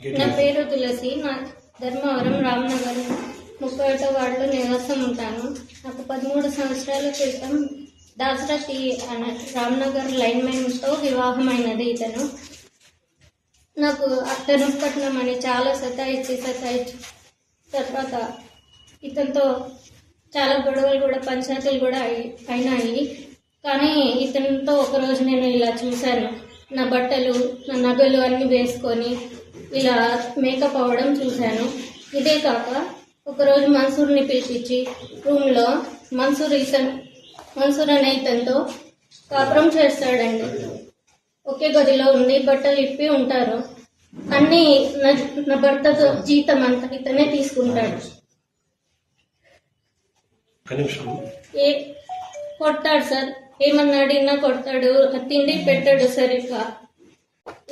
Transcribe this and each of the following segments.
నా పేరు తులసి. నా ధర్మవరం రామ్నగర్ 31వ వార్డులో నివాసం ఉంటాను. నాకు 13 సంవత్సరాల క్రితం దాసరథి అనే రామ్నగర్ లైన్మెన్తో వివాహమైనది. ఇతను నాకు అత్తనుపట్నం అని చాలా సతాయించి తర్వాత ఇతనితో చాలా గొడవలు కూడా పంచాయతీలు కూడా అయినాయి. కానీ ఇతనితో ఒకరోజు నేను ఇలా చూశాను, నా బట్టలు నా నగలు అన్నీ వేసుకొని ఇలా మేకప్ అవ్వడం చూశాను. ఇదే కాక ఒకరోజు మన్సూర్ని పిలిపించి రూమ్లో మన్సూర్ అనే ఇతనితో కాపురం చేస్తాడండి. ఒకే గదిలో ఉండి బట్టలు ఇప్పి ఉంటారు. అన్నీ నా భర్తతో జీతం అంతా ఇతనే తీసుకుంటాడు. కొడతాడు సార్, ఏమన్నా అడిగినా కొడతాడు, తిండి పెట్టాడు సరిగ్గా.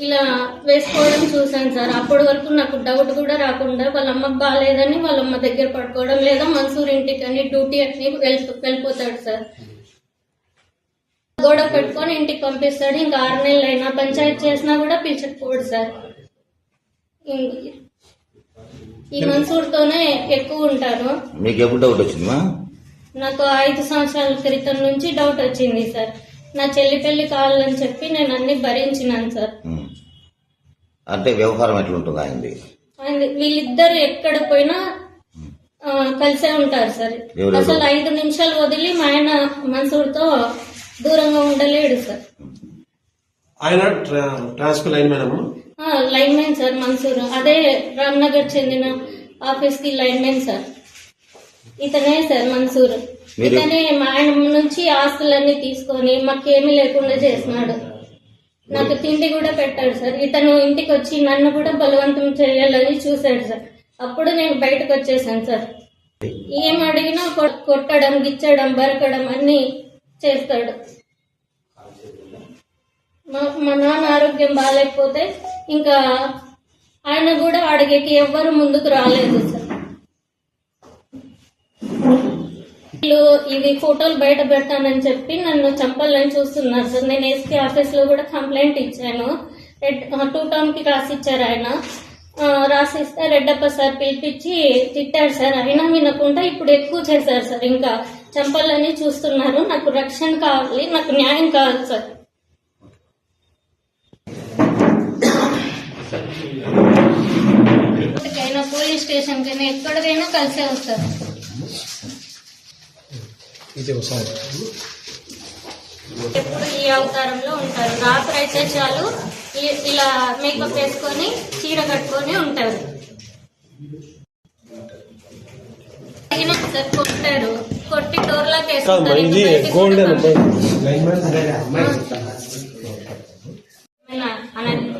ఇలా వేసుకోవడం చూశాను సార్. అప్పటి వరకు నాకు డౌట్ కూడా రాకుండా వాళ్ళ అమ్మకు బాగాలేదని వాళ్ళ అమ్మ దగ్గర పడుకోవడం, లేదా మన్సూర్ ఇంటికి అని డ్యూటీ అని వెళ్ళిపోతాడు సార్. గొడవ పెట్టుకొని ఇంటికి పంపిస్తాడు. ఇంకా 6 నెలలు అయినా పంచాయతీ చేసినా కూడా పిలిచకపోడు సార్. ఈ మన్సూర్తోనే ఎక్కువ ఉంటాను. మీకు ఎప్పుడు డౌట్ వచ్చిందా? నాకు 5 సంవత్సరాల క్రితం నుంచి డౌట్ వచ్చింది సార్. నా చెల్లి పెళ్లి కావాలని చెప్పి నేను అన్ని భరించినాను సార్. అంటే వ్యవహారం ఎట్లుంటుంది ఆయనది? వీళ్ళిద్దరు ఎక్కడ పోయినా కలిసే ఉంటారు సార్. అసలు 5 నిమిషాలు వదిలి మా ఆయన మన్సూర్తో దూరంగా ఉండలేడు సార్. ఆయన ట్రాన్స్ఫర్ లైన్మెన్ సార్ మన్సూర్. అదే రామ్నగర్ చెందిన ఆఫీస్ కి లైన్మెన్ సార్. ఇతనే సార్ మన్సూర్. ఇతనే మా ఆయన నుంచి ఆస్తులన్నీ తీసుకొని మాకేమీ లేకుండా చేసినాడు. నాకు తిండి కూడా పెట్టాడు సార్. ఇతను ఇంటికి వచ్చి నన్ను కూడా బలవంతం చేయాలని చూశాడు సార్. అప్పుడు నేను బయటకు వచ్చేసాను సార్. ఏం అడిగినా కొట్టడం, గిచ్చడం, బరకడం అన్ని చేస్తాడు. మా నాన్న ఆరోగ్యం బాగాలేకపోతే ఇంకా ఆయన కూడా అడిగేకి ఎవ్వరు ముందుకు రాలేదు సార్. ఇవి ఫోటోలు బయట పెడతానని చెప్పి నన్ను చంపాలని చూస్తున్నారు సార్. నేను ఎస్పీ ఆఫీస్ లో కూడా కంప్లైంట్ ఇచ్చాను. 2 టర్మ్ కి రాసిచ్చారు ఆయన. రాసిస్తే రెడ్డప్ప సార్ పిలిపించి తిట్టాడు సార్. అయినా వినకుండా ఇప్పుడు ఎక్కువ చేశారు సార్. ఇంకా చంపాలని చూస్తున్నారు. నాకు రక్షణ కావాలి, నాకు న్యాయం కావాలి సార్. ఎక్కడికైనా పోలీస్ స్టేషన్ కైనా ఎక్కడికైనా కలిసే వస్తారు. ఎప్పుడు ఈ అవతారంలో ఉంటారు. రాత్రి అయితే చాలు ఇలా మేకప్ వేసుకొని చీర కట్టుకొని ఉంటారు. సార్ కొట్టాడు, కొట్టి డోర్లాక్ వేసుకుంటారు.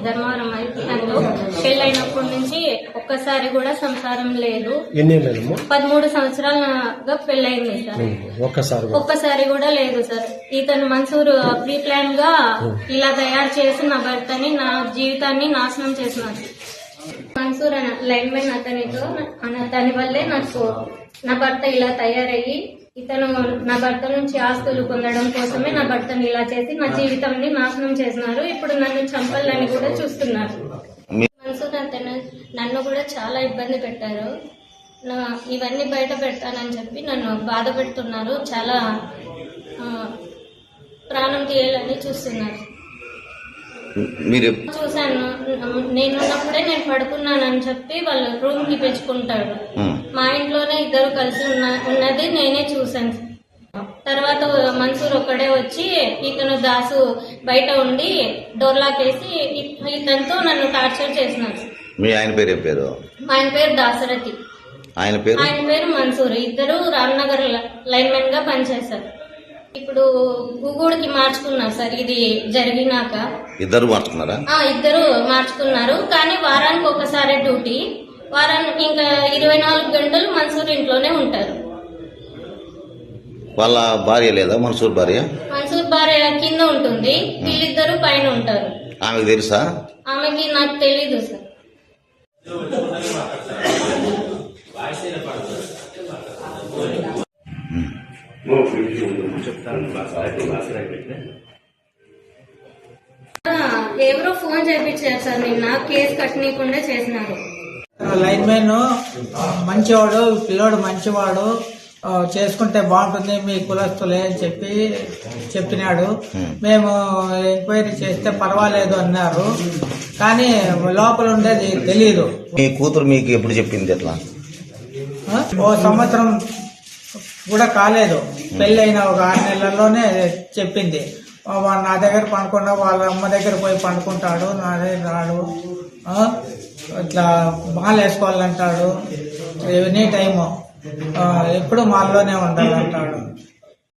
ధర్మవరం అయిపోయిందో పెళ్ళైనప్పటి నుంచి ఒక్కసారి కూడా సంసారం లేదు. 13 సంవత్సరాలుగా పెళ్ళైంది సార్. ఒక్కసారి కూడా లేదు సార్. ఇతను మన్సూర్ ప్రీ ప్లాన్ గా ఇలా తయారు చేసి నా భర్తని, నా జీవితాన్ని నాశనం చేసినారు. మన్సూర్ అనే లైన్మెన్ అతని వల్లే నాకు నా భర్త ఇలా తయారయ్యి, ఇతను నా భర్త నుంచి ఆస్తులు పొందడం కోసమే నా భర్తని ఇలా చేసి నా జీవితాన్ని నాశనం చేసినారు. ఇప్పుడు నన్ను చంపాలని కూడా చూస్తున్నారు. మన్సూర్ నన్ను కూడా చాలా ఇబ్బంది పెట్టారు. ఇవన్నీ బయట పెడతానని చెప్పి నన్ను బాధ పెడుతున్నారు. చాలా ప్రాణం తీయాలని చూస్తున్నారు. చూశాను. నేనున్నప్పుడే నేను పడుకున్నానని చెప్పి వాళ్ళు రూమ్ కి పెంచుకుంటాడు. మా ఇంట్లోనే ఇద్దరు కలిసి ఉన్నది నేనే చూశాను. తర్వాత మన్సూర్ ఒక్కడే వచ్చి ఇతను దాసు బయట ఉండి డోర్లాక్ వేసి ఇతనితో నన్ను టార్చర్ చేసినారు. మీ ఆయన పేరు ఏం పేరు? ఆయన పేరు దాసరథి. ఆయన పేరు మన్సూర్. ఇద్దరు రామ్నగర్ లైన్మెన్ గా పనిచేశారు. ఇప్పుడు గుగూడికి మార్చుకున్నారు సార్. ఇది జరిగినాక ఇద్దరు మార్చుకున్నారా? ఇద్దరు మార్చుకున్నారు. కానీ వారానికి ఒకసారి డ్యూటీ. వారానికి ఇంకా 24 గంటలు మన్సూర్ ఇంట్లోనే ఉంటారు. వాళ్ళ భార్య లేదా? మన్సూర్ భార్య కింద ఉంటుంది, వీళ్ళిద్దరు పైన ఉంటారు. ఆమెకు తెలుసా? ఆమెకి నాకు తెలీదు సార్. ఎవరో ఫోన్ చేయించారు సార్, నిన్న కేసు కట్టనీయకుండా చేసినారు. లైన్ మ్యాన్ మంచివాడు, పిల్లోడు మంచివాడు, చేసుకుంటే బాగుంటుంది మీ కులస్తులే అని చెప్పినాడు. మేము ఎంక్వైరీ చేస్తే పర్వాలేదు అన్నారు, కానీ లోపల ఉండేది తెలీదు. మీ కూతురు మీకు ఎప్పుడు చెప్పింది ఎట్లా? ఓ సంవత్సరం కూడా కాలేదు, పెళ్ళైన ఒక 6 నెలల్లోనే చెప్పింది. వాడు నా దగ్గర పండుకున్నా వాళ్ళ అమ్మ దగ్గర పోయి పండుకుంటాడు, నా దగ్గర రాడు, ఇట్లా మాల్ వేసుకోవాలంటాడు, ఎనీ టైము ఎప్పుడు మాల్లోనే ఉండాలంటాడు.